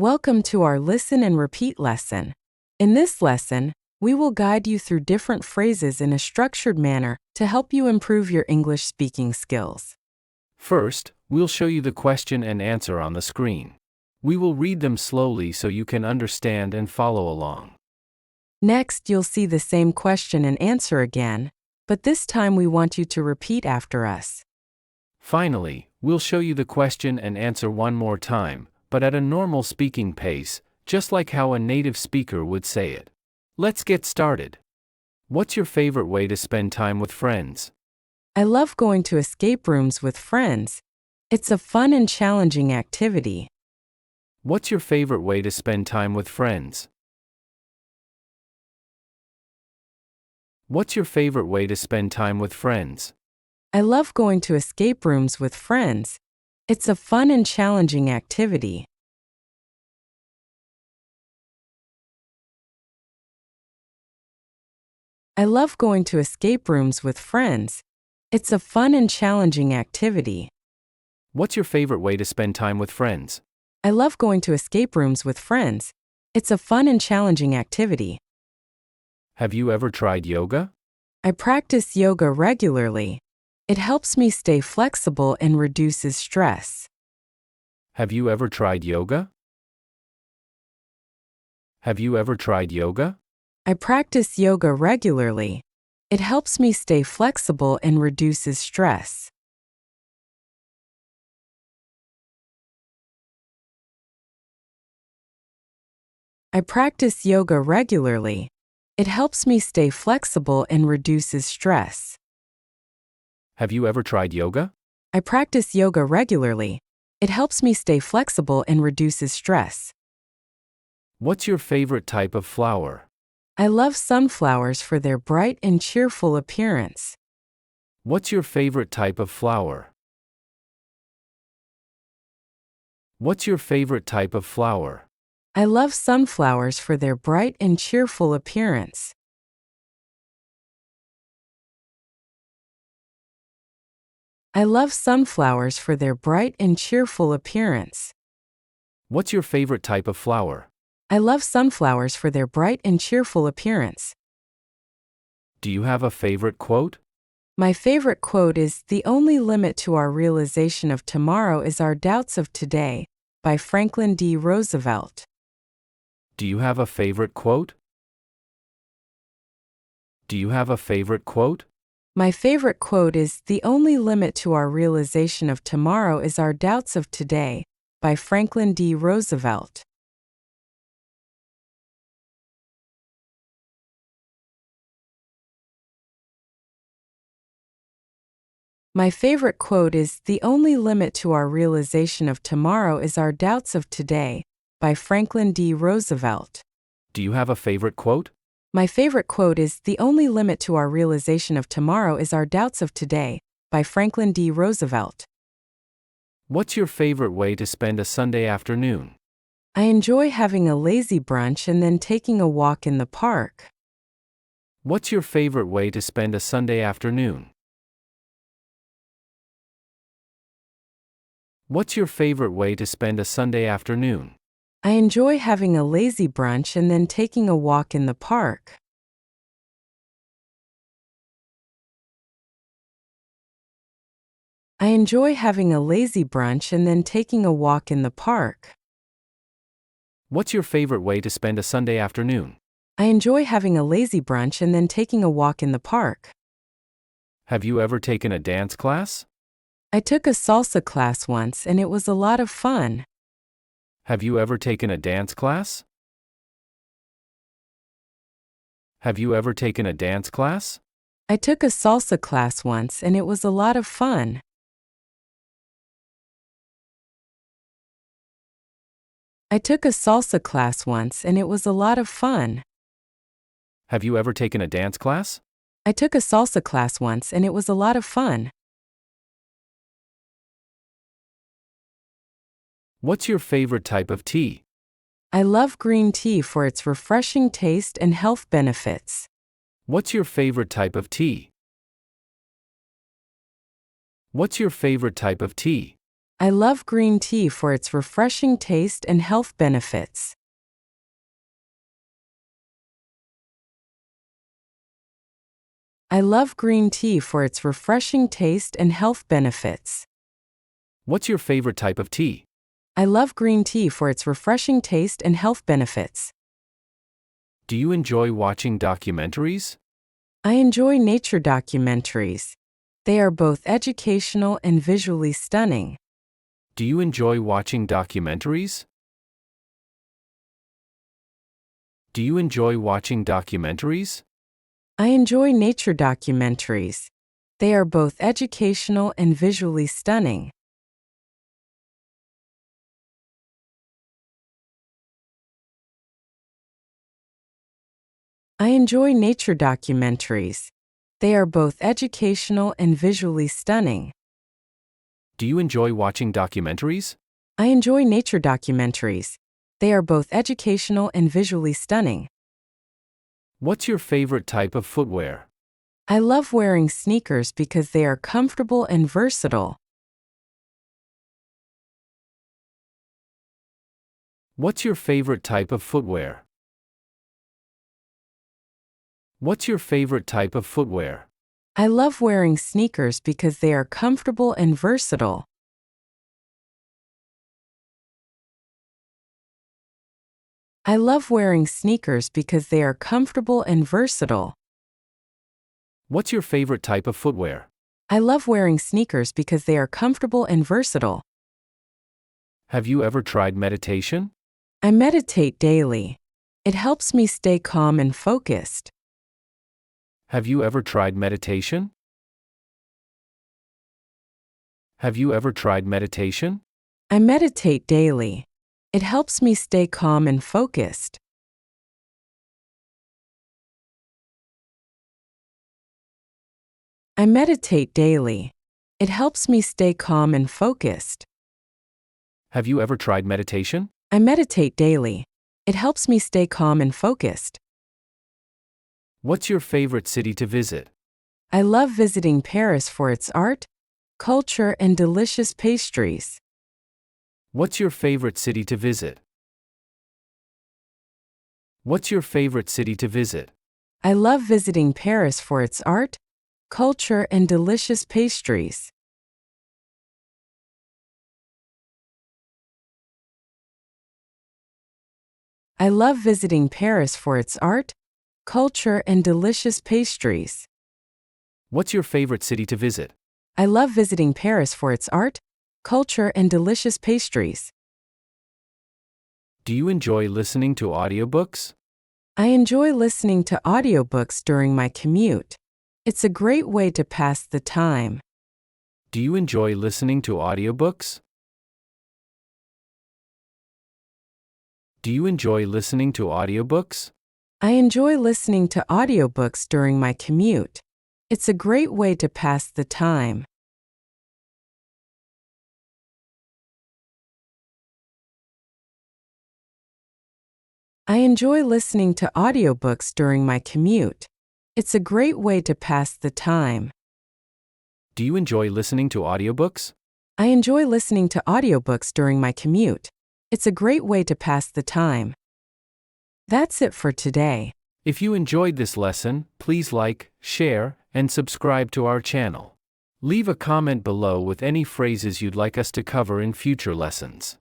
Welcome to our Listen and Repeat lesson. In this lesson, we will guide you through different phrases in a structured manner to help you improve your English speaking skills. First, we'll show you the question and answer on the screen. We will read them slowly so you can understand and follow along. Next, you'll see the same question and answer again, but this time we want you to repeat after us. Finally, we'll show you the question and answer one more time, but at a normal speaking pace, just like how a native speaker would say it. Let's get started. What's your favorite way to spend time with friends? I love going to escape rooms with friends. It's a fun and challenging activity. What's your favorite way to spend time with friends? What's your favorite way to spend time with friends? I love going to escape rooms with friends. It's a fun and challenging activity. I love going to escape rooms with friends. It's a fun and challenging activity. What's your favorite way to spend time with friends? I love going to escape rooms with friends. It's a fun and challenging activity. Have you ever tried yoga? I practice yoga regularly. It helps me stay flexible and reduces stress. Have you ever tried yoga? Have you ever tried yoga? I practice yoga regularly. It helps me stay flexible and reduces stress. I practice yoga regularly. It helps me stay flexible and reduces stress. Have you ever tried yoga? I practice yoga regularly. It helps me stay flexible and reduces stress. What's your favorite type of flower? I love sunflowers for their bright and cheerful appearance. What's your favorite type of flower? What's your favorite type of flower? I love sunflowers for their bright and cheerful appearance. I love sunflowers for their bright and cheerful appearance. What's your favorite type of flower? I love sunflowers for their bright and cheerful appearance. Do you have a favorite quote? My favorite quote is, "The only limit to our realization of tomorrow is our doubts of today," by Franklin D. Roosevelt. Do you have a favorite quote? Do you have a favorite quote? My favorite quote is, "The only limit to our realization of tomorrow is our doubts of today," by Franklin D. Roosevelt. My favorite quote is, "The only limit to our realization of tomorrow is our doubts of today," by Franklin D. Roosevelt. Do you have a favorite quote? My favorite quote is, "The only limit to our realization of tomorrow is our doubts of today," by Franklin D. Roosevelt. What's your favorite way to spend a Sunday afternoon? I enjoy having a lazy brunch and then taking a walk in the park. What's your favorite way to spend a Sunday afternoon? What's your favorite way to spend a Sunday afternoon? I enjoy having a lazy brunch and then taking a walk in the park. I enjoy having a lazy brunch and then taking a walk in the park. What's your favorite way to spend a Sunday afternoon? I enjoy having a lazy brunch and then taking a walk in the park. Have you ever taken a dance class? I took a salsa class once and it was a lot of fun. Have you ever taken a dance class? Have you ever taken a dance class? I took a salsa class once and it was a lot of fun. I took a salsa class once and it was a lot of fun. Have you ever taken a dance class? I took a salsa class once and it was a lot of fun. What's your favorite type of tea? I love green tea for its refreshing taste and health benefits. What's your favorite type of tea? What's your favorite type of tea? I love green tea for its refreshing taste and health benefits. I love green tea for its refreshing taste and health benefits. What's your favorite type of tea? I love green tea for its refreshing taste and health benefits. Do you enjoy watching documentaries? I enjoy nature documentaries. They are both educational and visually stunning. Do you enjoy watching documentaries? Do you enjoy watching documentaries? I enjoy nature documentaries. They are both educational and visually stunning. I enjoy nature documentaries. They are both educational and visually stunning. Do you enjoy watching documentaries? I enjoy nature documentaries. They are both educational and visually stunning. What's your favorite type of footwear? I love wearing sneakers because they are comfortable and versatile. What's your favorite type of footwear? What's your favorite type of footwear? I love wearing sneakers because they are comfortable and versatile. I love wearing sneakers because they are comfortable and versatile. What's your favorite type of footwear? I love wearing sneakers because they are comfortable and versatile. Have you ever tried meditation? I meditate daily. It helps me stay calm and focused. Have you ever tried meditation? Have you ever tried meditation? I meditate daily. It helps me stay calm and focused. I meditate daily. It helps me stay calm and focused. Have you ever tried meditation? I meditate daily. It helps me stay calm and focused. What's your favorite city to visit? I love visiting Paris for its art, culture, and delicious pastries. What's your favorite city to visit? What's your favorite city to visit? I love visiting Paris for its art, culture, and delicious pastries. I love visiting Paris for its art, culture, and delicious pastries. What's your favorite city to visit? I love visiting Paris for its art, culture, and delicious pastries. Do you enjoy listening to audiobooks? I enjoy listening to audiobooks during my commute. It's a great way to pass the time. Do you enjoy listening to audiobooks? Do you enjoy listening to audiobooks? I enjoy listening to audiobooks during my commute. It's a great way to pass the time. I enjoy listening to audiobooks during my commute. It's a great way to pass the time. Do you enjoy listening to audiobooks? I enjoy listening to audiobooks during my commute. It's a great way to pass the time. That's it for today. If you enjoyed this lesson, please like, share, and subscribe to our channel. Leave a comment below with any phrases you'd like us to cover in future lessons.